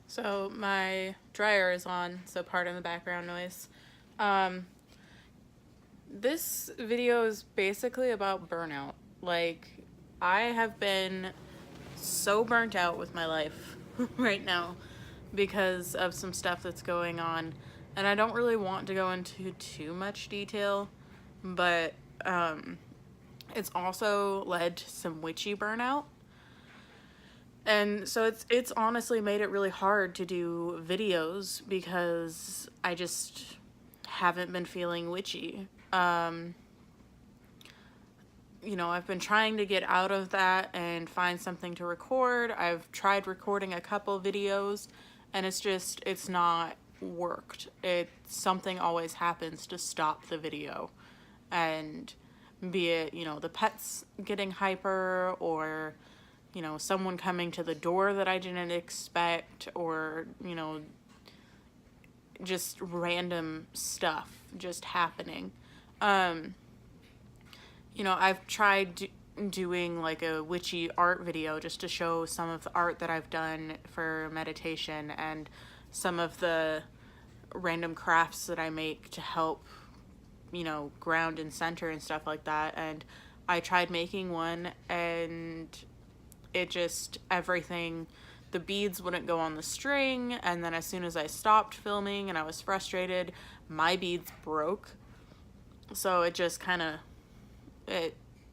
So my dryer is on, so pardon the background noise. Um, this video is basically about burnout. Like, I have been so burnt out with my life right now because of some stuff that's going on. And I don't really want to go into too much detail, but it's also led to some witchy burnout. And so it's honestly made it really hard to do videos because I just haven't been feeling witchy. I've been trying to get out of that and find something to record. I've tried recording a couple videos and it's not worked. Something always happens to stop the video. And be it, the pets getting hyper or someone coming to the door that I didn't expect, or, just random stuff just happening. I've tried doing like a witchy art video just to show some of the art that I've done for meditation and some of the random crafts that I make to help, ground and center and stuff like that. And I tried making one and everything, the beads wouldn't go on the string, and then as soon as I stopped filming and I was frustrated, my beads broke. So it just kind of,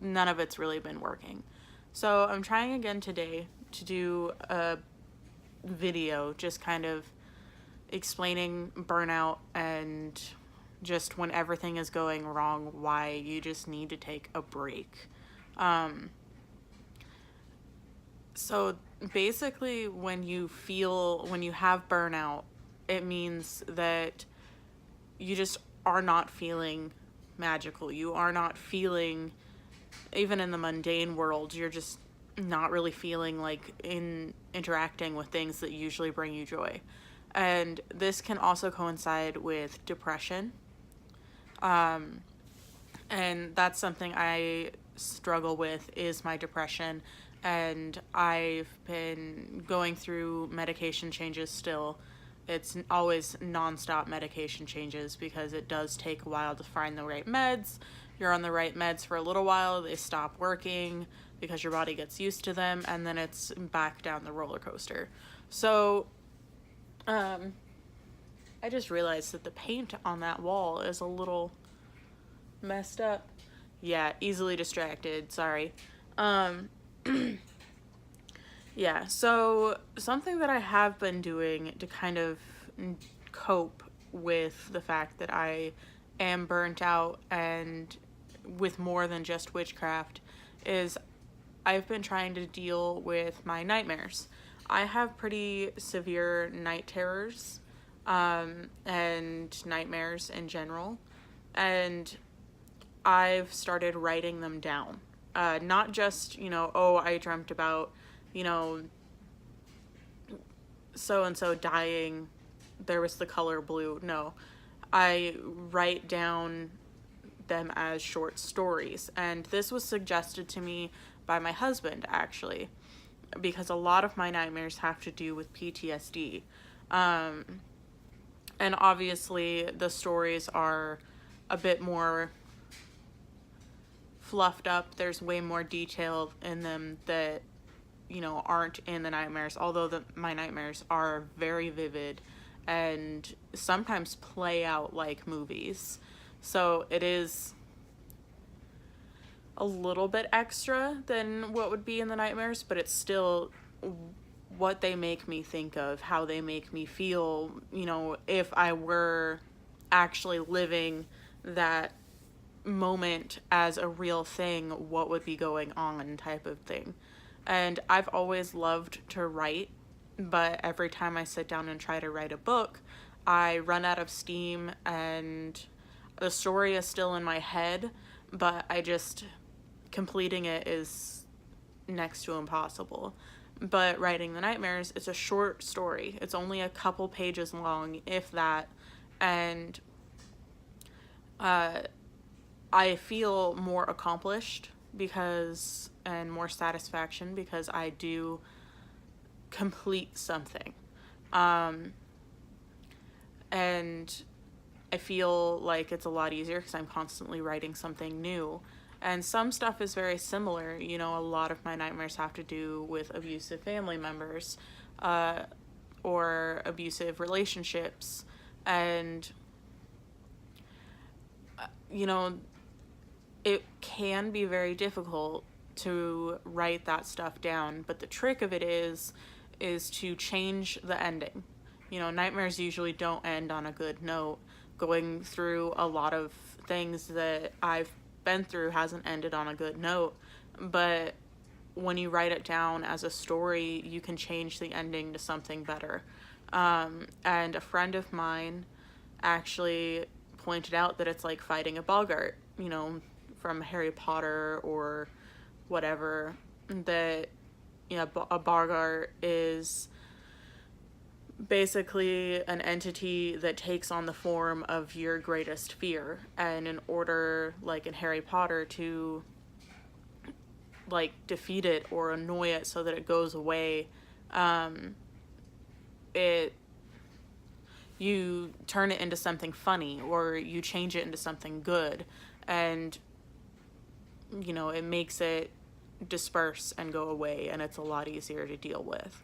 none of it's really been working. So I'm trying again today to do a video just kind of explaining burnout and just when everything is going wrong, why you just need to take a break. So basically, when you have burnout, it means that you just are not feeling magical. You are not feeling, even in the mundane world, you're just not really feeling like interacting with things that usually bring you joy. And this can also coincide with depression. And that's something I struggle with, is my depression. And I've been going through medication changes still. It's always nonstop medication changes because it does take a while to find the right meds. You're on the right meds for a little while, they stop working because your body gets used to them, and then it's back down the roller coaster. So, I just realized that the paint on that wall is a little messed up. Yeah, easily distracted, sorry. Yeah, so something that I have been doing to kind of cope with the fact that I am burnt out and with more than just witchcraft is I've been trying to deal with my nightmares. I have pretty severe night terrors, and nightmares in general, and I've started writing them down. Not just, oh, I dreamt about, so and so dying, there was the color blue. No, I write down them as short stories. And this was suggested to me by my husband, actually, because a lot of my nightmares have to do with PTSD. And obviously, the stories are a bit more fluffed up. There's way more detail in them that, aren't in the nightmares, although my nightmares are very vivid and sometimes play out like movies. So it is a little bit extra than what would be in the nightmares, but it's still what they make me think of, how they make me feel, if I were actually living that moment as a real thing, what would be going on, type of thing. And I've always loved to write, but every time I sit down and try to write a book, I run out of steam and the story is still in my head, but completing it is next to impossible. But writing the nightmares, it's a short story. It's only a couple pages long, if that, and I feel more accomplished and more satisfaction because I do complete something. And I feel like it's a lot easier because I'm constantly writing something new. And some stuff is very similar. You know, a lot of my nightmares have to do with abusive family members, or abusive relationships. And, you know, it can be very difficult to write that stuff down. But the trick of it is to change the ending. You know, nightmares usually don't end on a good note. Going through a lot of things that I've been through hasn't ended on a good note. But when you write it down as a story, you can change the ending to something better. And a friend of mine actually pointed out that it's like fighting a boggart, you know, from Harry Potter or whatever, that, you know, a boggart is basically an entity that takes on the form of your greatest fear. And in order, like in Harry Potter, to like defeat it or annoy it so that it goes away, you turn it into something funny, or you change it into something good, and you know, it makes it disperse and go away, and it's a lot easier to deal with.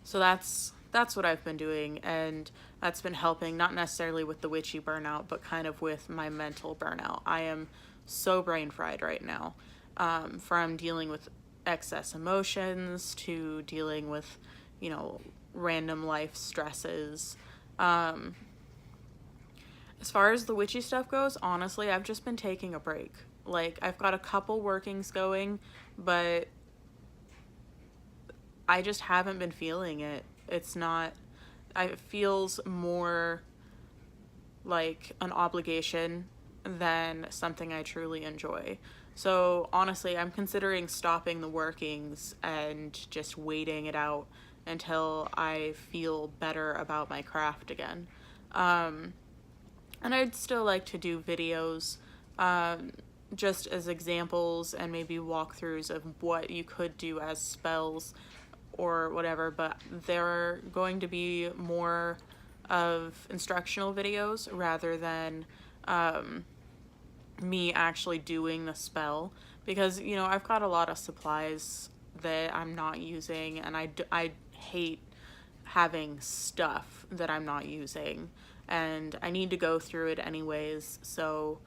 So that's what I've been doing, and that's been helping, not necessarily with the witchy burnout, but kind of with my mental burnout. I am so brain fried right now, from dealing with excess emotions to dealing with, you know, random life stresses. As far as the witchy stuff goes, honestly, I've just been taking a break. Like, I've got a couple workings going, but I just haven't been feeling it. It feels more like an obligation than something I truly enjoy. So honestly, I'm considering stopping the workings and just waiting it out until I feel better about my craft again. And I'd still like to do videos, just as examples and maybe walkthroughs of what you could do as spells or whatever, but they're going to be more of instructional videos rather than me actually doing the spell, because, you know, I've got a lot of supplies that I'm not using, and I hate having stuff that I'm not using, and I need to go through it anyways. So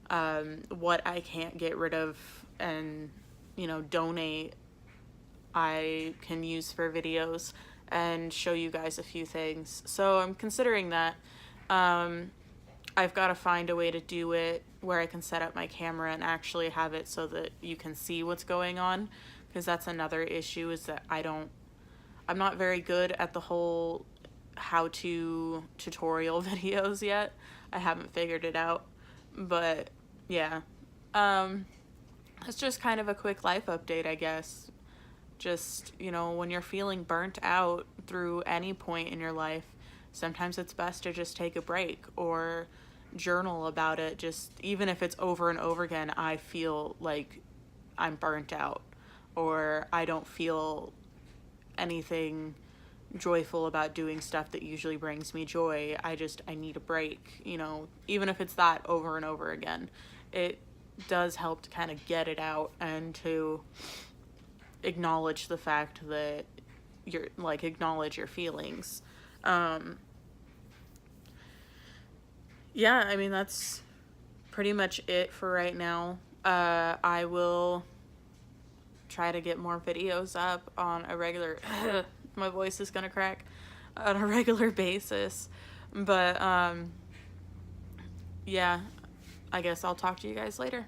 what I can't get rid of and, you know, donate, I can use for videos and show you guys a few things. So I'm considering that. I've got to find a way to do it where I can set up my camera and actually have it so that you can see what's going on, because that's another issue, is that I'm not very good at the whole how-to tutorial videos yet. I haven't figured it out, but yeah. It's just kind of a quick life update, I guess. Just, you know, when you're feeling burnt out through any point in your life, sometimes it's best to just take a break or journal about it. Just even if it's over and over again, I feel like I'm burnt out, or I don't feel anything joyful about doing stuff that usually brings me joy. I need a break, you know, even if it's that over and over again. It does help to kind of get it out and to acknowledge the fact that acknowledge your feelings. Yeah, I mean, that's pretty much it for right now. I will try to get more videos up on a regular my voice is gonna crack, on a regular basis. But yeah, I guess I'll talk to you guys later.